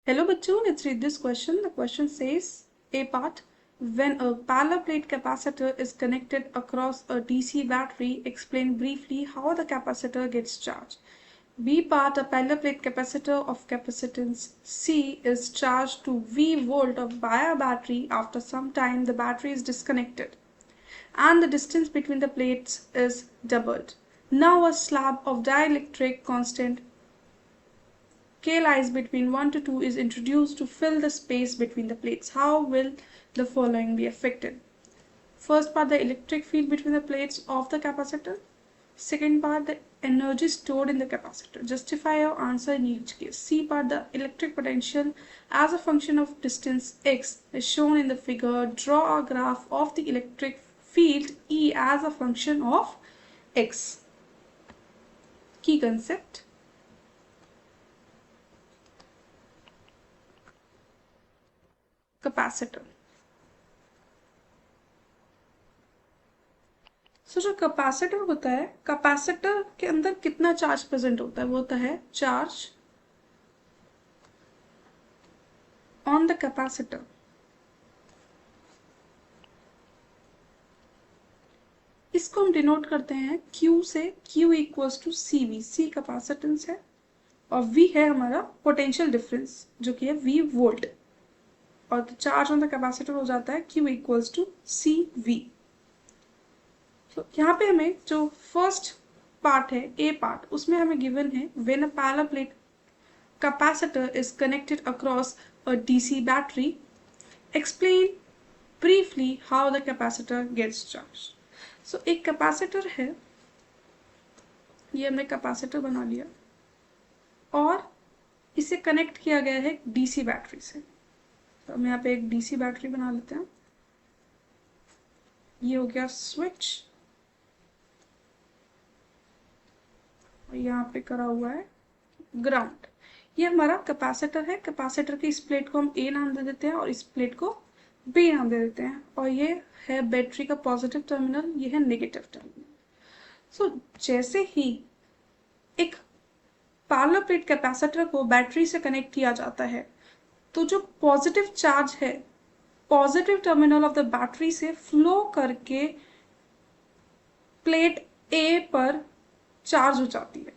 Hello bachcho, let's read this question. The question says, A part, when a parallel plate capacitor is connected across a DC battery, explain briefly how the capacitor gets charged. B part, a parallel plate capacitor of capacitance C is charged to V volt by a battery. After some time, the battery is disconnected and the distance between the plates is doubled. Now a slab of dielectric constant K lies between 1 to 2 is introduced to fill the space between the plates. How will the following be affected? First part, the electric field between the plates of the capacitor. Second part, the energy stored in the capacitor. Justify your answer in each case. C part, the electric potential as a function of distance x is shown in the figure. Draw a graph of the electric field E as a function of x. Key concept. Capacitor. जो capacitor होता है, capacitor के अंदर कितना charge present होता है? वो होता है चार्ज ऑन द कैपेसिटर। इसको हम डिनोट करते हैं Q से। Q equals to CV। C capacitance है और V है हमारा पोटेंशियल डिफरेंस जो कि है V वोल्ट, और चार्ज ऑन द कैपेसिटर हो जाता है Q इक्वल्स टू CV। तो यहाँ पे हमें जो फर्स्ट पार्ट है, ए पार्ट, उसमें हमें गिवन है when a parallel plate capacitor is connected across a DC battery. Explain briefly how the capacitor gets charged. So एक capacitor है, ये हमने capacitor बना लिया और इसे कनेक्ट किया गया है DC बैटरी से। तो हम यहाँ पे एक DC बैटरी बना लेते हैं। ये हो गया स्विच और यहाँ पे करा हुआ है ग्राउंड। ये हमारा कैपेसिटर है। कैपेसिटर की इस प्लेट को हम ए नाम दे देते हैं और इस प्लेट को बी नाम दे देते हैं, और ये है बैटरी का पॉजिटिव टर्मिनल, ये है नेगेटिव टर्मिनल। सो जैसे ही एक पैरेलल प्लेट कैपेसिटर को बैटरी से कनेक्ट किया जाता है तो जो पॉजिटिव चार्ज है positive terminal of the battery से फ्लो करके प्लेट ए पर चार्ज हो जाती है।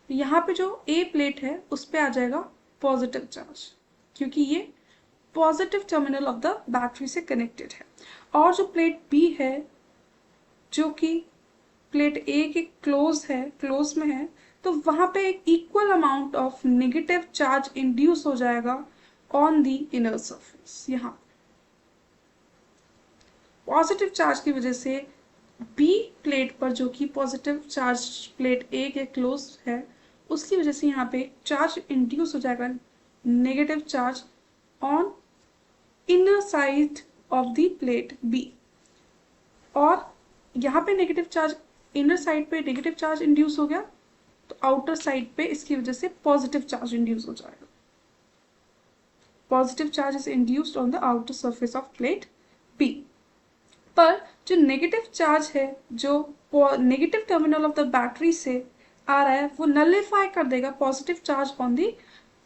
यहाँ पे जो ए प्लेट है उस पे आ जाएगा पॉजिटिव चार्ज, क्योंकि ये positive terminal of the battery से कनेक्टेड है। और जो प्लेट बी है जो कि प्लेट ए के क्लोज में है, तो वहां पे एक equal amount of negative charge induce हो जाएगा ऑन द इनर सरफेस। यहाँ पॉजिटिव चार्ज की वजह से बी प्लेट पर, जो कि पॉजिटिव चार्ज प्लेट ए के क्लोज है, उसकी वजह से यहाँ पे चार्ज इंड्यूस हो जाएगा, negative charge on inner side of the plate B. और यहाँ पे नेगेटिव चार्ज, इनर साइड पे नेगेटिव चार्ज इंड्यूस हो गया, तो आउटर साइड पे इसकी वजह से पॉजिटिव चार्ज इंड्यूस हो जाएगा। Positive charge is induced on the outer surface of plate B. पर जो नेगेटिव चार्ज है, जो negative terminal of the battery से आ रहा है, वो नलिफाई कर देगा positive charge on the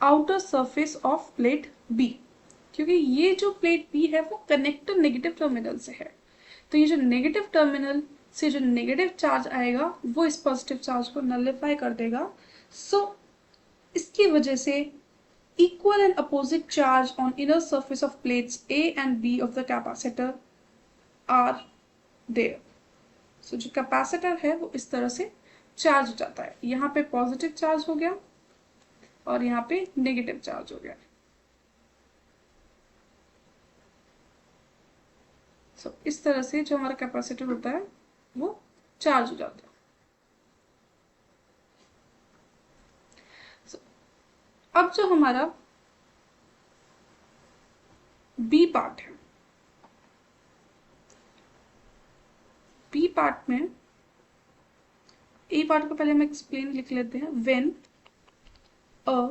outer surface of plate B, क्योंकि ये जो प्लेट बी है वो कनेक्टेड नेगेटिव टर्मिनल से है। तो ये जो नेगेटिव टर्मिनल से जो नेगेटिव चार्ज आएगा वो इस पॉजिटिव चार्ज को नलिफाई कर देगा। सो इसकी वजह से equal and opposite charge on inner surface of plates A and B of the capacitor are there. So जो कैपेसिटर है वो इस तरह से चार्ज हो जाता है। यहाँ पे पॉजिटिव चार्ज हो गया और यहाँ पे नेगेटिव चार्ज हो गया। So इस तरह से जो हमारा कैपेसिटर होता है वो चार्ज हो जाता है। So, अब जो हमारा बी पार्ट है, बी पार्ट में ए पार्ट को पहले हम एक्सप्लेन लिख लेते हैं। When a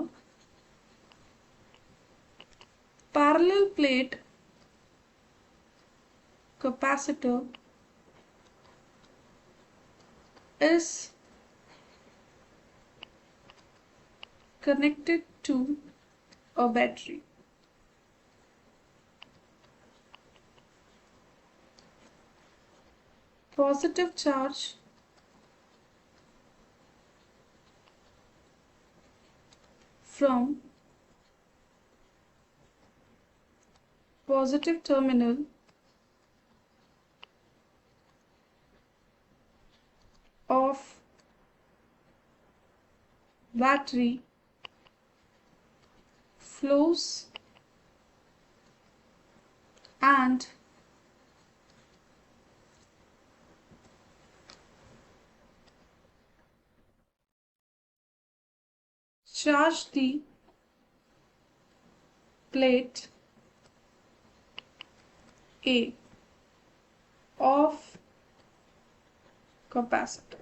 parallel plate capacitor is connected to a battery. Positive charge from positive terminal of battery flows and charge the plate A of capacitor.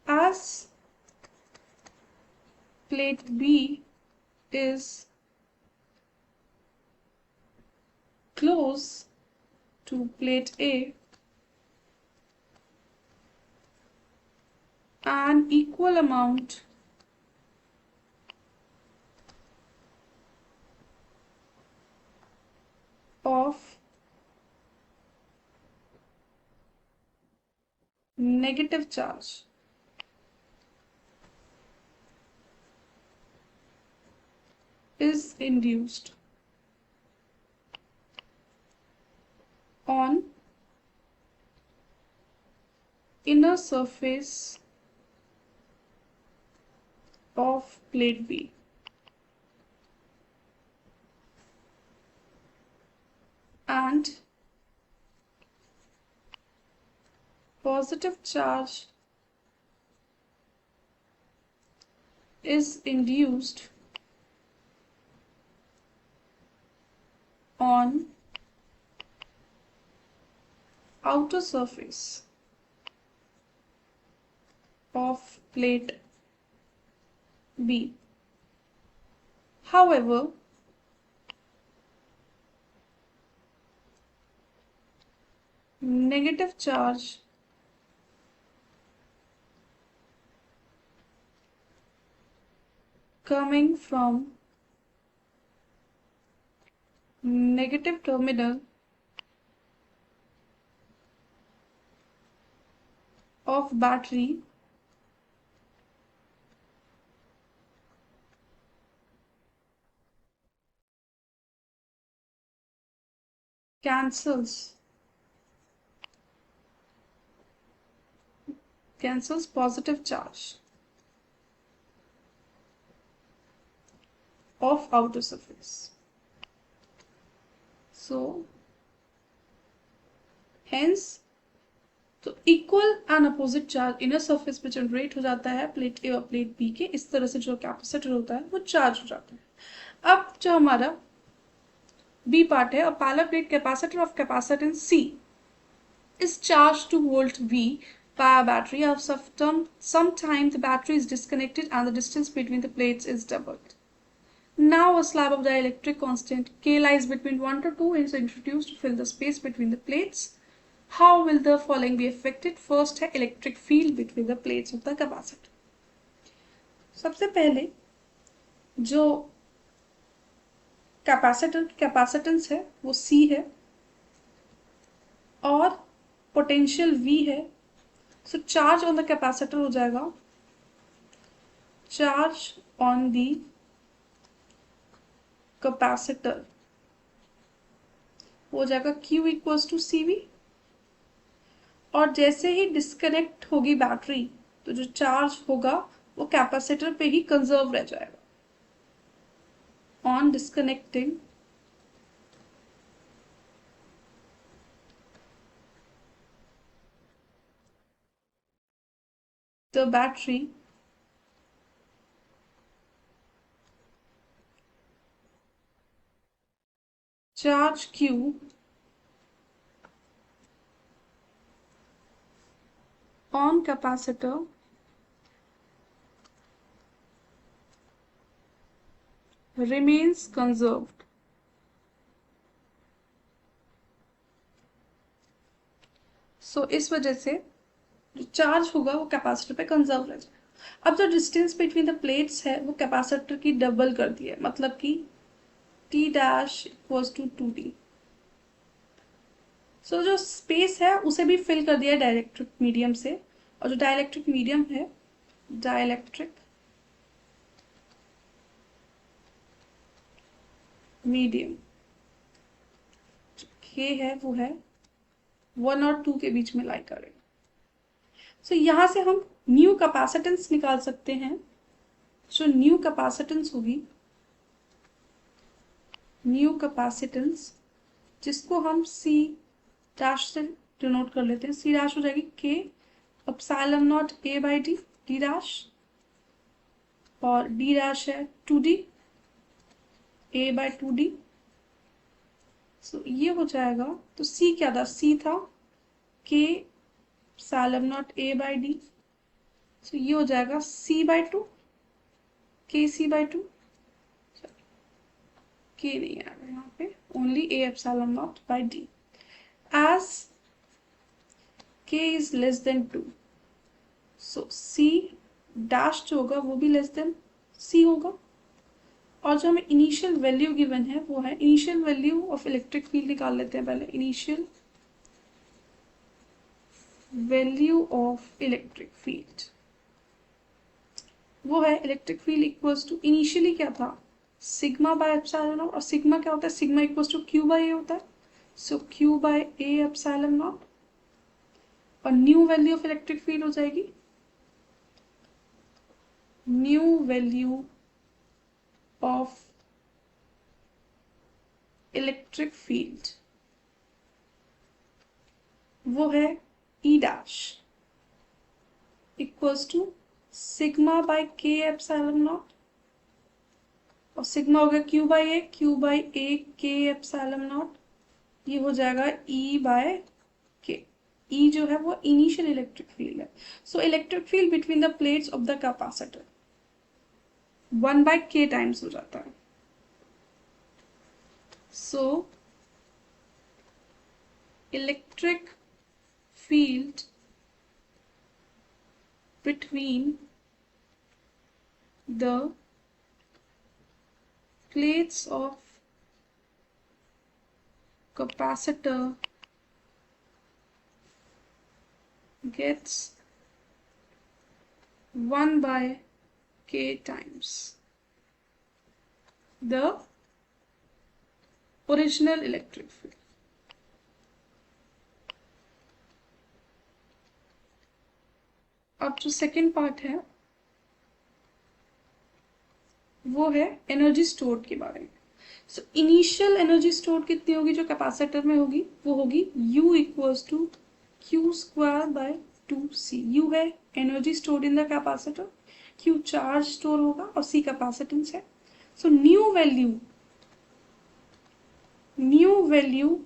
As plate B is close to plate A, an equal amount of negative charge is induced on inner surface of plate B. And positive charge is induced on outer surface of plate B. However, negative charge coming from negative terminal of battery cancels positive charge of outer surface. So hence तो equal and opposite charge inner surface पे generate हो जाता है plate ए और plate B के, इस तरह से जो कैपेसिटर होता है वो चार्ज हो जाता है। अब जो हमारा बी पार्ट है, a parallel plate capacitor of capacitance C is charged to volt V by a battery. After some time the battery is disconnected and the distance between the plates is doubled. Now a slab of dielectric constant K lies between 1 to 2 and is introduced to fill the space between the plates. How will the following be affected? First है electric field between the plates of the capacitor. सबसे पहले जो capacitor की capacitance है वो C है और potential V है। सो चार्ज ऑन द कैपेसिटर हो जाएगा चार्ज ऑन द कैपेसिटर हो जाएगा Q इक्वल्स टू CV। और जैसे ही डिस्कनेक्ट होगी बैटरी तो जो चार्ज होगा वो कैपेसिटर पे ही कंजर्व रह जाएगा। On disconnecting the battery charge Q on capacitor remains conserved. So इस वजह से जो चार्ज होगा वो कैपेसिटर पे कंजर्व रह जाएगा। अब जो डिस्टेंस बिटवीन द प्लेट्स है वो कैपेसिटर की डबल कर दी है, मतलब कि T dash equals to 2d। So जो स्पेस है उसे भी फिल कर दिया है डाइलेक्ट्रिक मीडियम से, और जो डाइलेक्ट्रिक मीडियम है, डाइलेक्ट्रिक मीडियम के है वो है 1 और 2 के बीच में लाई करेगा। सो यहाँ से हम न्यू कैपेसिटेंस निकाल सकते हैं। जो न्यू कैपेसिटेंस होगी, न्यू कैपेसिटेंस जिसको हम सी डैश से डिनोट कर लेते हैं, सी डैश हो जाएगी के epsilon naught A by D, D dash, और डी डैश है 2d, ए बाई 2d। सो ये हो जाएगा, तो सी क्या था, सी था K epsilon naught A by D. So ये हो जाएगा सी बाई 2, के सी बाई 2, के नहीं आएगा यहाँ पे, only A epsilon naught by D. As K is less than 2, so C dash जो होगा वो भी लेस देन सी होगा। और जो हमें इनिशियल वैल्यू गिवन है वो है, initial value of electric field निकाल लेते हैं पहले। Initial value of electric field वो है electric field equals to, initially क्या था, सिग्मा बाय एप्सिलॉन नॉट, और सिग्मा क्या होता है, sigma equals to Q by A होता है। So Q by A epsilon naught, और new value of electric field हो जाएगी, new value of electric field वो है E dash equals to sigma bye के एप्सिलॉन नॉट, और सिग्मा हो गया Q by A, Q by ए के एप्सिलॉन नॉट, ये हो जाएगा ई बाय के। ई जो है वो इनिशियल इलेक्ट्रिक फील्ड है। So electric field between the plates of the capacitor 1 by K times हो जाता है। So electric field between the plates of capacitor gets 1 by k times the original electric field। अब जो second part है वो है energy stored के बारे में। सो इनिशियल एनर्जी स्टोर्ड कितनी होगी जो कैपेसिटर में होगी, वो होगी U equals to Q square by 2c। U है energy stored in the capacitor, Q charge store होगा, और c कैपेसिटेंस है। So new value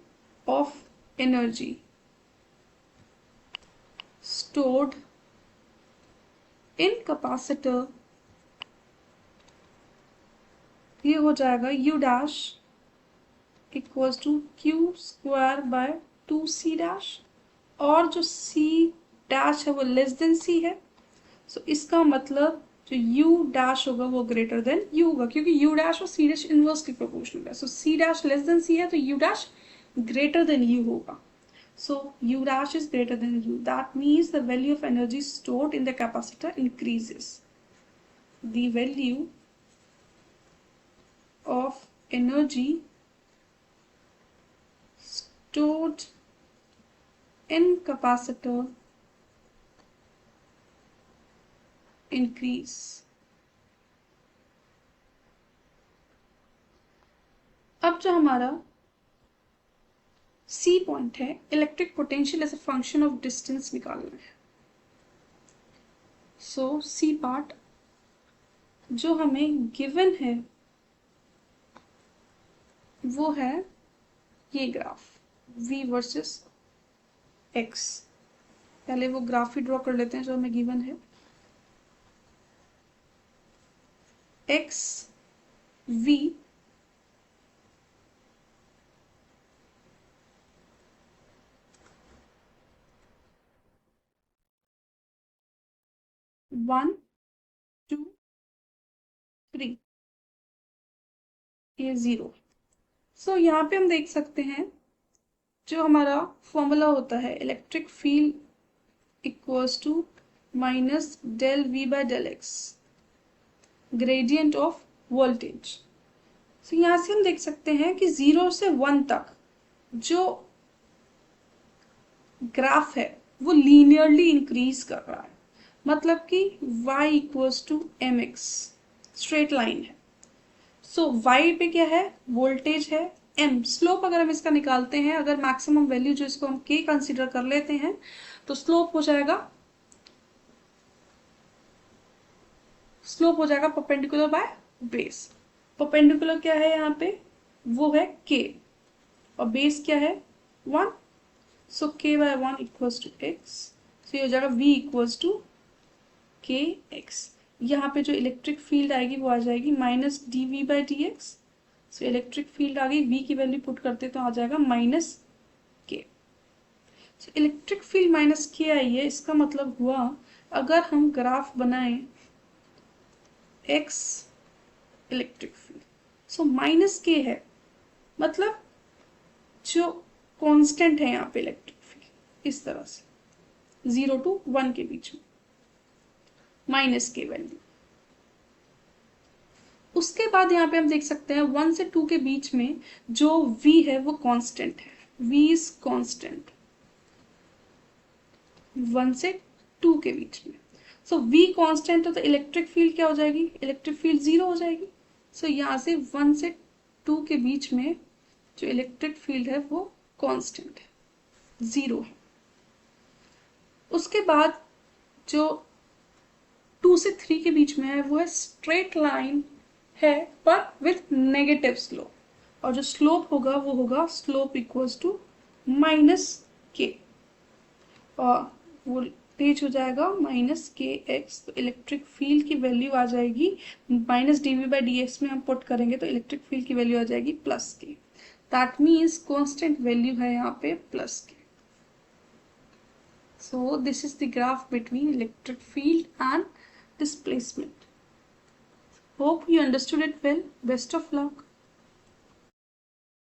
of energy stored in capacitor ये हो जाएगा u dash equals to Q square by 2c dash, और जो c dash है वो लेस देन c है। सो इसका मतलब जो u डैश होगा वो ग्रेटर देन u होगा, क्योंकि u डैश और c डैश इनवर्सली प्रोपोर्शनल है। सो c dash less than c है तो u dash greater than u होगा। So U dash is greater than U. That means the value of energy stored in the capacitor increases. The value of energy stored in capacitor increase. अब जो हमारा C point है, electric potential as a function of distance निकालना है। सो C part जो हमें given है वो है ये ग्राफ V वर्सेस X। पहले वो ग्राफ ही ड्रॉ कर लेते हैं जो हमें गिवन है। X V वन 2 3 ये 0। सो यहाँ पे हम देख सकते हैं जो हमारा फॉर्मूला होता है electric field equals to minus del V by del X gradient of voltage. So यहाँ से हम देख सकते हैं कि 0 से 1 तक जो ग्राफ है वो लीनियरली इंक्रीज कर रहा है, मतलब कि y equals to M X straight line है। सो y पे क्या है, वोल्टेज है, m स्लोप अगर हम इसका निकालते हैं, अगर मैक्सिमम वैल्यू जो इसको हम k कंसीडर कर लेते हैं तो स्लोप हो जाएगा परपेंडिकुलर बाय बेस। परपेंडिकुलर क्या है यहाँ पे, वो है k और बेस क्या है 1। So k by 1 equals to x। So ये हो जाएगा v equals to K X. यहाँ पे जो इलेक्ट्रिक फील्ड आएगी वो आ जाएगी minus D V by D X. So electric field आ गई, v की वैल्यू पुट करते तो आ जाएगा माइनस के। सो इलेक्ट्रिक फील्ड माइनस के आई है, इसका मतलब हुआ अगर हम ग्राफ बनाएं x electric field, so minus के है, मतलब जो कांस्टेंट है यहाँ पे इलेक्ट्रिक फील्ड इस तरह से 0 to 1 के बीच में माइनस के वैल्यू। उसके बाद यहाँ पे हम देख सकते हैं 1 से 2 के बीच में जो v है वो कांस्टेंट है, v इज कांस्टेंट 1 से 2 के बीच में। सो v कांस्टेंट है तो इलेक्ट्रिक फील्ड क्या हो जाएगी, इलेक्ट्रिक फील्ड 0 हो जाएगी। सो यहाँ से 1 से 2 के बीच में जो इलेक्ट्रिक फील्ड है वो कांस्टेंट है, 0 है। उसके बाद जो 2 से 3 के बीच में है वो है स्ट्रेट लाइन है पर विथ नेगेटिव स्लोप, और जो स्लोप होगा वो होगा स्लोप इक्वल्स टू माइनस के, और वोल्टेज हो जाएगा माइनस के एक्स। तो इलेक्ट्रिक फील्ड की वैल्यू आ जाएगी minus D V by D X में हम पुट करेंगे तो इलेक्ट्रिक फील्ड की वैल्यू आ जाएगी प्लस के। दैट मीन्स कॉन्स्टेंट वैल्यू है यहाँ पे प्लस के। So this is the graph between electric field and displacement. Hope you understood it well. Best of luck.